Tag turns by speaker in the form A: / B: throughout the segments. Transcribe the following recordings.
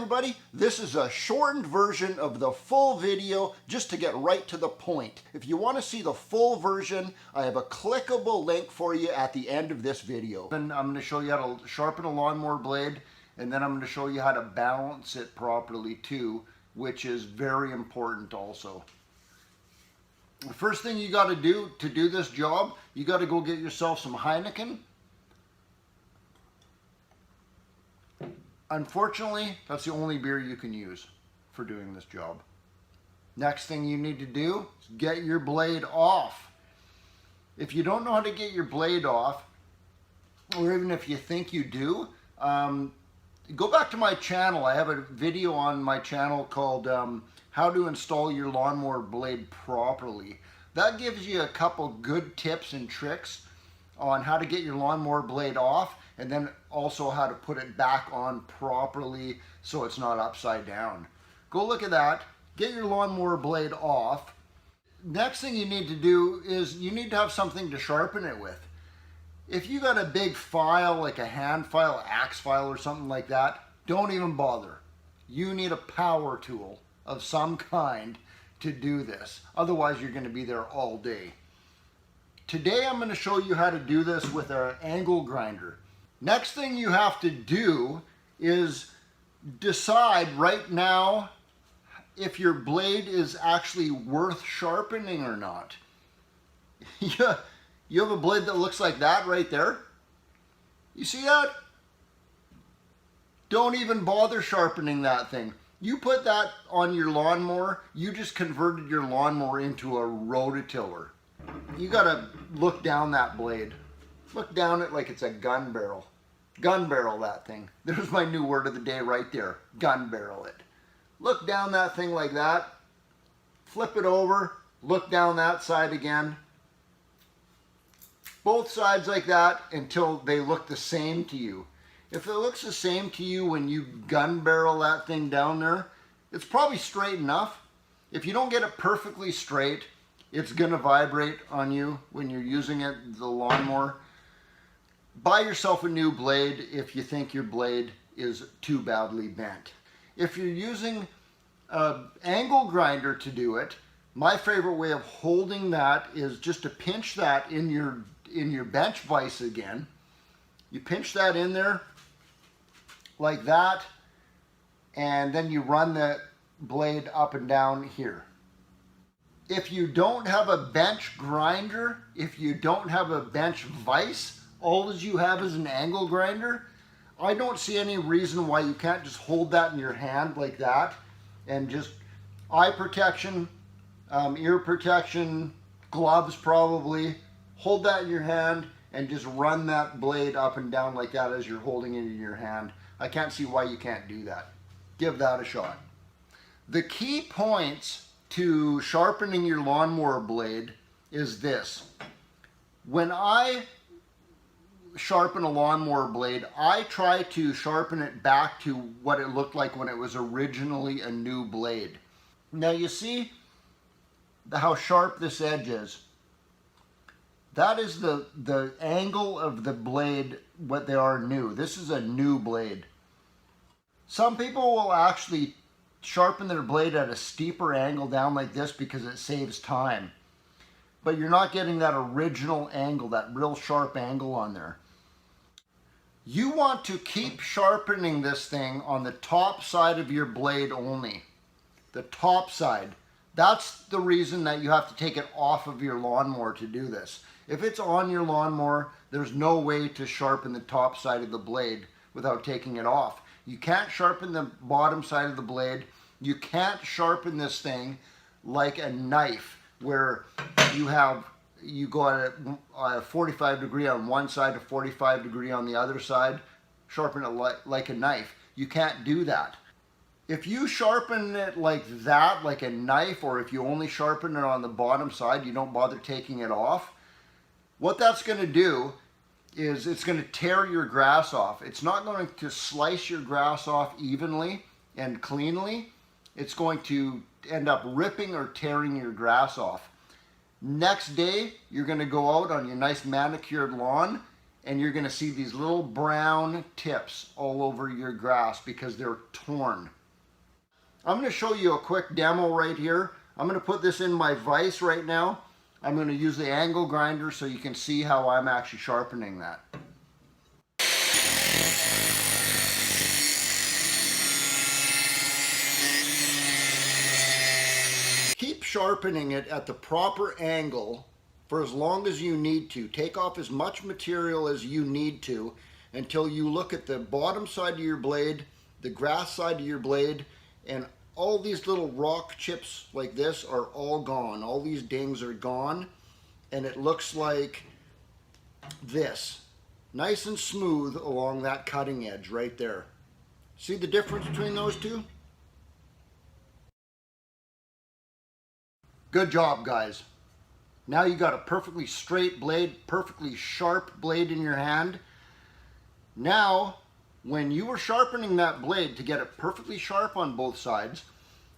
A: everybody, this is a shortened version of the full video just to get right to the point. If you want to see the full version, I have a clickable link for you at the end of this video. And I'm going to show you how to sharpen a lawnmower blade, and then I'm going to show you how to balance it properly too, which is very important also. The first thing you got to do this job, you got to go get yourself some Heineken. Unfortunately, that's the only beer you can use for doing this job. Next thing you need to do is get your blade off. If you don't know how to get your blade off, or even if you think you do, go back to my channel. I have a video on my channel called How to Install Your Lawnmower Blade Properly. That gives you a couple good tips and tricks on how to get your lawnmower blade off, and then also how to put it back on properly so it's not upside down. Go look at that, get your lawnmower blade off. Next thing you need to do is you need to have something to sharpen it with. If you got a big file, like a hand file, axe file or something like that, don't even bother. You need a power tool of some kind to do this. Otherwise you're going to be there all day. Today I'm going to show you how to do this with an angle grinder. Next thing you have to do is decide right now if your blade is actually worth sharpening or not. You have a blade that looks like that right there. You see that? Don't even bother sharpening that thing. You put that on your lawnmower, you just converted your lawnmower into a rototiller. You gotta look down that blade. Look down it like it's a gun barrel. Gun barrel that thing. There's my new word of the day right there. Gun barrel it. Look down that thing like that. Flip it over. Look down that side again. Both sides like that until they look the same to you. If it looks the same to you when you gun barrel that thing down there, it's probably straight enough. If you don't get it perfectly straight, it's gonna vibrate on you when you're using it, the lawnmower. Buy yourself a new blade if you think your blade is too badly bent. If you're using an angle grinder to do it, my favorite way of holding that is just to pinch that in your bench vise again. You pinch that in there like that, and then you run the blade up and down here. If you don't have a bench grinder, if you don't have a bench vise, all you have is an angle grinder, I don't see any reason why you can't just hold that in your hand like that and just eye protection, ear protection, gloves probably, hold that in your hand and just run that blade up and down like that as you're holding it in your hand. I can't see why you can't do that. Give that a shot. The key points to sharpening your lawnmower blade is this. When I sharpen a lawnmower blade, I try to sharpen it back to what it looked like when it was originally a new blade. Now you see how sharp this edge is. That is the angle of the blade, what they are new. This is a new blade. Some people will actually sharpen their blade at a steeper angle down like this because it saves time. But you're not getting that original angle, that real sharp angle on there. You want to keep sharpening this thing on the top side of your blade only. The top side. That's the reason that you have to take it off of your lawnmower to do this. If it's on your lawnmower, there's no way to sharpen the top side of the blade without taking it off. You can't sharpen the bottom side of the blade. You can't sharpen this thing like a knife where you go at a 45 degree on one side, a 45 degree on the other side. Sharpen it like a knife. You can't do that. If you sharpen it like that, like a knife, or if you only sharpen it on the bottom side, you don't bother taking it off, what that's going to do is it's going to tear your grass off. It's not going to slice your grass off evenly and cleanly. It's going to end up ripping or tearing your grass off. Next day, you're going to go out on your nice manicured lawn and you're going to see these little brown tips all over your grass because they're torn. I'm going to show you a quick demo right here. I'm going to put this in my vise right now. I'm going to use the angle grinder so you can see how I'm actually sharpening that. Keep sharpening it at the proper angle for as long as you need to. Take off as much material as you need to until you look at the bottom side of your blade, the grass side of your blade, and all these little rock chips like this are all gone. All these dings are gone, and it looks like this. Nice and smooth along that cutting edge right there. See the difference between those two? Good job, guys. Now you got a perfectly straight blade, perfectly sharp blade in your hand. Now, when you were sharpening that blade to get it perfectly sharp on both sides,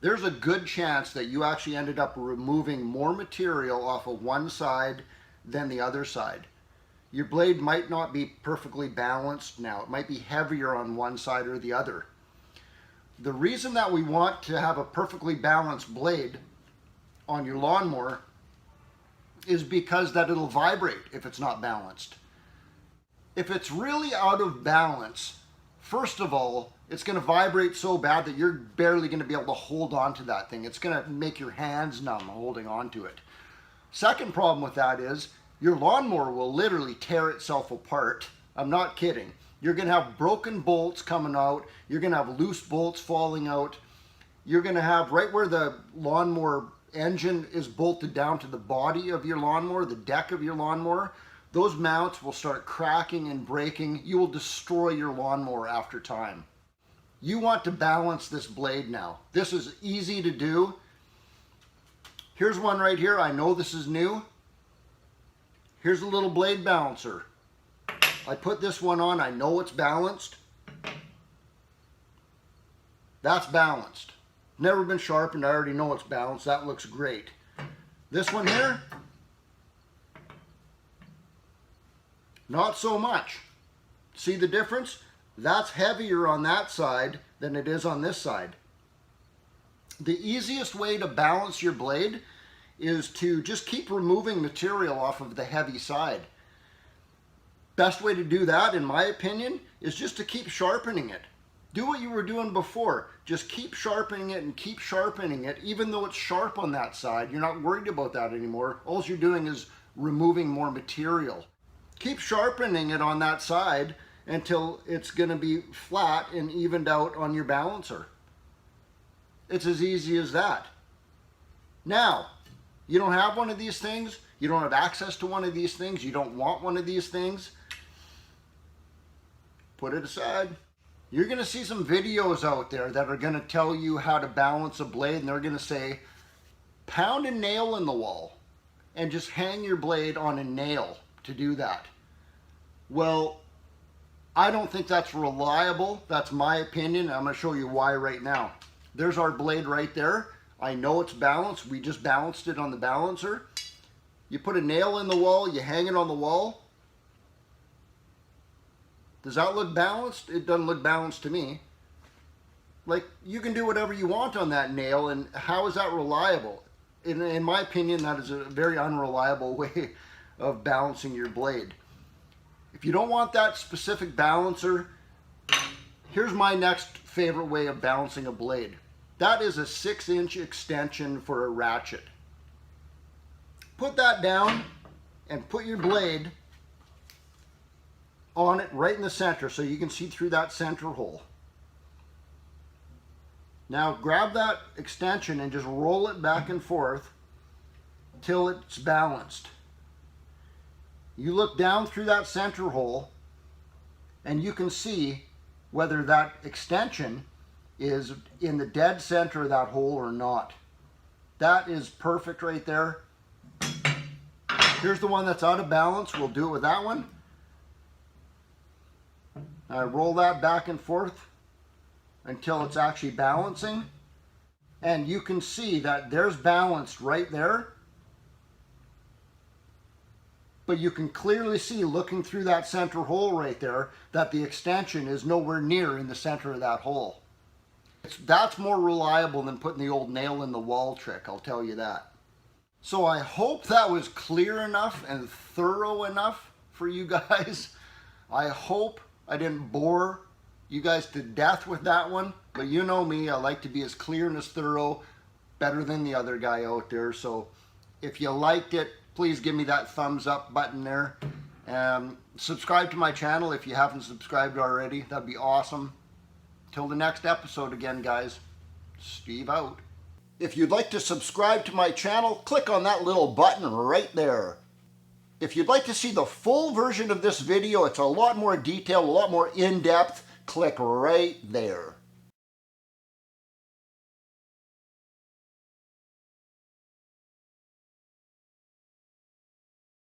A: there's a good chance that you actually ended up removing more material off of one side than the other side. Your blade might not be perfectly balanced now. It might be heavier on one side or the other. The reason that we want to have a perfectly balanced blade on your lawnmower is because that it'll vibrate if it's not balanced. If it's really out of balance, first of all, it's going to vibrate so bad that you're barely going to be able to hold on to that thing. It's going to make your hands numb holding on to it. Second problem with that is your lawnmower will literally tear itself apart. I'm not kidding. You're going to have broken bolts coming out. You're going to have loose bolts falling out. You're going to have right where the lawnmower engine is bolted down to the body of your lawnmower, the deck of your lawnmower, those mounts will start cracking and breaking. You will destroy your lawnmower after time. You want to balance this blade now. This is easy to do. Here's one right here. I know this is new. Here's a little blade balancer. I put this one on. I know it's balanced. That's balanced. Never been sharpened. I already know it's balanced. That looks great. This one here, not so much. See the difference? That's heavier on that side than it is on this side. The easiest way to balance your blade is to just keep removing material off of the heavy side. Best way to do that, in my opinion, is just to keep sharpening it. Do what you were doing before. Just keep sharpening it and keep sharpening it. Even though it's sharp on that side, you're not worried about that anymore. All you're doing is removing more material. Keep sharpening it on that side until it's going to be flat and evened out on your balancer. It's as easy as that. Now, you don't have one of these things. You don't have access to one of these things. You don't want one of these things. Put it aside. You're going to see some videos out there that are going to tell you how to balance a blade, and they're going to say, pound a nail in the wall and just hang your blade on a nail to do that. Well, I don't think that's reliable. That's my opinion. I'm going to show you why right now. There's our blade right there. I know it's balanced. We just balanced it on the balancer. You put a nail in the wall, you hang it on the wall. Does that look balanced? It doesn't look balanced to me. Like, you can do whatever you want on that nail, and how is that reliable? In my opinion, that is a very unreliable way of balancing your blade. If you don't want that specific balancer, here's my next favorite way of balancing a blade. That is a 6-inch extension for a ratchet. Put that down and put your blade on it right in the center so you can see through that center hole. Now grab that extension and just roll it back and forth till it's balanced. You look down through that center hole and you can see whether that extension is in the dead center of that hole or not. That is perfect right there. Here's the one that's out of balance. We'll do it with that one. I roll that back and forth until it's actually balancing. And you can see that there's balance right there. but you can clearly see, looking through that center hole right there, that the extension is nowhere near in the center of that hole. That's more reliable than putting the old nail in the wall trick, I'll tell you that. So I hope that was clear enough and thorough enough for you guys. I hope I didn't bore you guys to death with that one, but you know me, I like to be as clear and as thorough, better than the other guy out there. So if you liked it, please give me that thumbs up button there. Subscribe to my channel if you haven't subscribed already. That'd be awesome. Till the next episode again, guys. Steve out. If you'd like to subscribe to my channel, click on that little button right there. If you'd like to see the full version of this video, it's a lot more detailed, a lot more in-depth, click right there.